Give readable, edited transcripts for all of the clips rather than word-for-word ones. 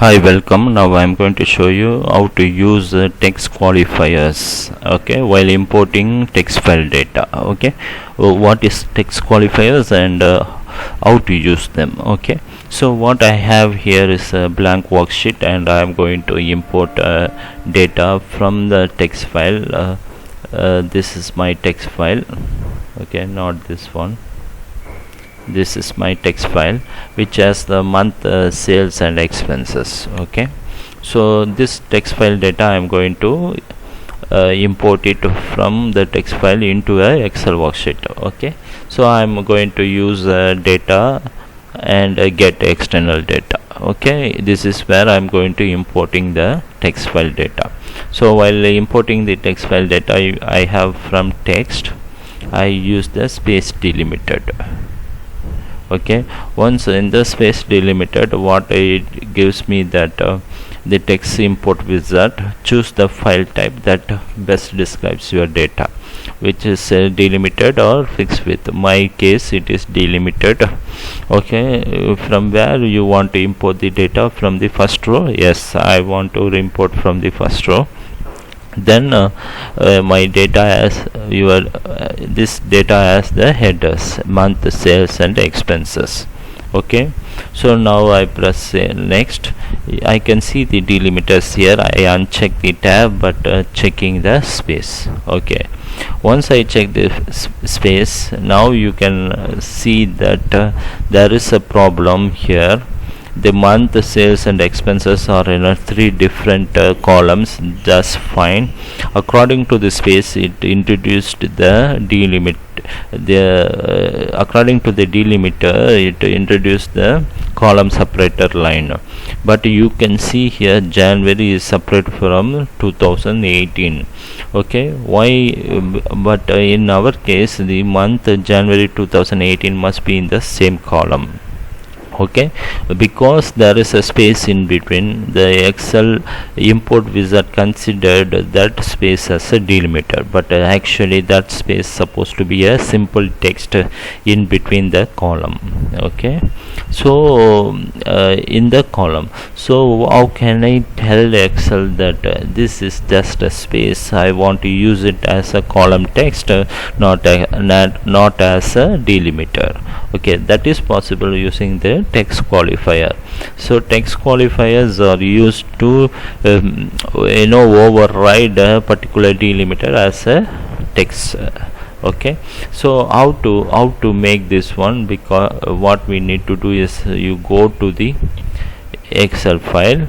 Hi, welcome. Now I'm going to show you how to use text qualifiers, okay, while importing text file data. Okay, what is text qualifiers and how to use them. Okay, so what I have here is a blank worksheet and I'm going to import data from the text file. This is my text file, okay, not this one. This is my text file which has the month, sales and expenses. Okay, so this text file data I am going to import it from the text file into a Excel worksheet. Okay, so I am going to use data and get external data. Okay, this is where I am going to importing the text file data. So while importing the text file data, I have from text I use the space delimited. Okay, once in the space delimited, what it gives me that the text import wizard, choose the file type that best describes your data, which is delimited or fixed width. My case it is delimited. Okay, from where you want to import the data, from the first row? Yes, I want to import from the first row. Then my data has this data has the headers, month, sales and expenses. Okay, so now I press next. I can see the delimiters here. I uncheck the tab but checking the space. Okay, once I check the space, now you can see that there is a problem here. The month, sales and expenses are in three different columns. Just fine. According to the space, it introduced the delimit. According to the delimiter, it introduced the column separator line. But you can see here January is separate from 2018. Okay, why? But in our case, the month January 2018 must be in the same column. Okay, because there is a space in between, the Excel import wizard considered that space as a delimiter, but actually that space supposed to be a simple text in between the column. Okay, so in the column, so how can I tell Excel that this is just a space? I want to use it as a column text, not as a delimiter. Okay, that is possible using the text qualifier. So text qualifiers are used to override a particular delimiter as a text. Okay, so how to make this one? Because what we need to do is you go to the Excel file.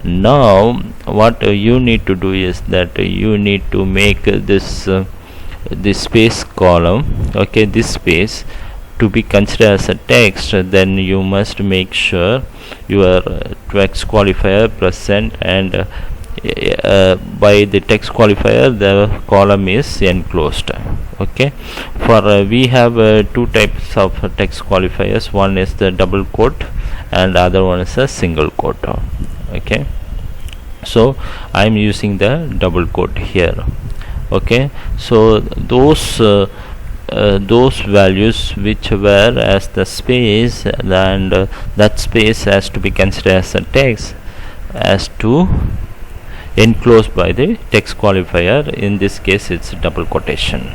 Now what you need to do is that you need to make this space column, okay, this space to be considered as a text. Then you must make sure your text qualifier present, and by the text qualifier the column is enclosed. Okay, for we have two types of text qualifiers. One is the double quote and other one is a single quote. Okay, so I am using the double quote here. Okay, so those values which were as the space, and that space has to be considered as a text, as to enclosed by the text qualifier. In this case it's double quotation.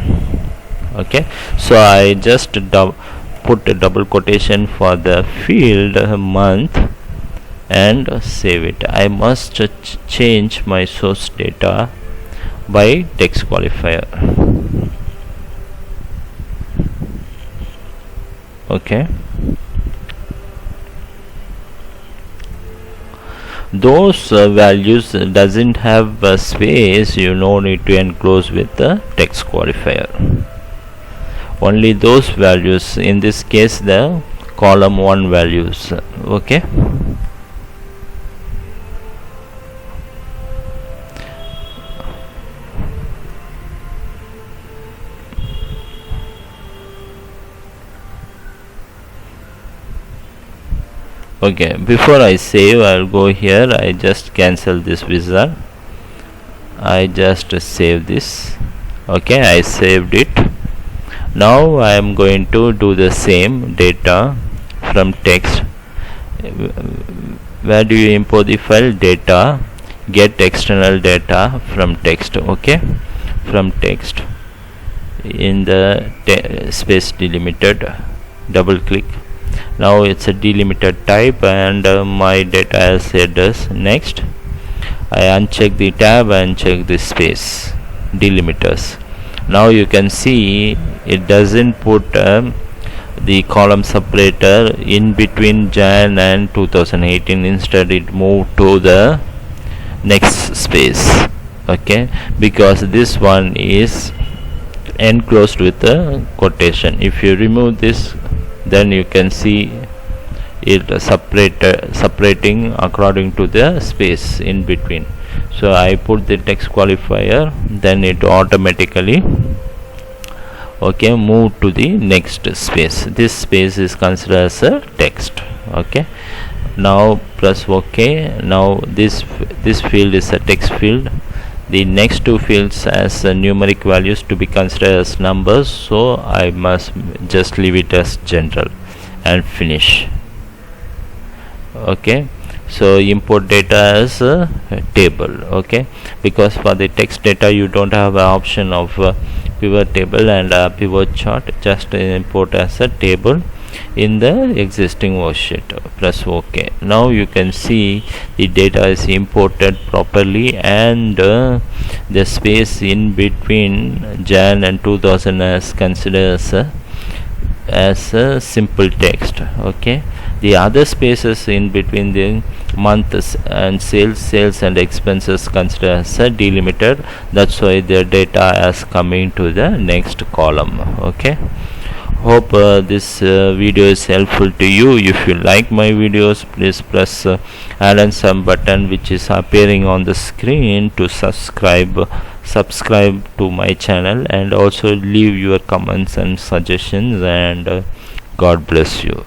Okay, so I just put a double quotation for the field month and save it. I must change my source data by text qualifier. Okay, those values doesn't have a space, you no need to enclose with the text qualifier. Only those values, in this case the column 1 values. Okay, okay, before I save, I'll go here. I just cancel this wizard. I just save this. Okay, I saved it. Now I am going to do the same data from text where do you import the file? Data, get external data from text. Okay, from text, in the space delimited, double click. Now it's a delimited type, and my data as headers. Next, I uncheck the tab and check the space delimiters. Now you can see it doesn't put the column separator in between Jan and 2018. Instead it moved to the next space. Okay, because this one is enclosed with a quotation. If you remove this, then you can see it separating according to the space in between. So I put the text qualifier, then it automatically move to the next space. This space is considered as a text. Okay, now press OK. Now this field is a text field. The next two fields as numeric values to be considered as numbers, so I must just leave it as general and finish. Okay, so import data as a table. Okay, because for the text data you don't have an option of pivot table and pivot chart. Just import as a table in the existing worksheet. Press OK. Now you can see the data is imported properly, and the space in between Jan and 2000 is considered as a simple text. Okay, the other spaces in between the months and sales and expenses considered as a delimited. That's why the data is coming to the next column. Okay, hope this video is helpful to you. If you like my videos, please press add and some button which is appearing on the screen to subscribe to my channel, and also leave your comments and suggestions, and God bless you.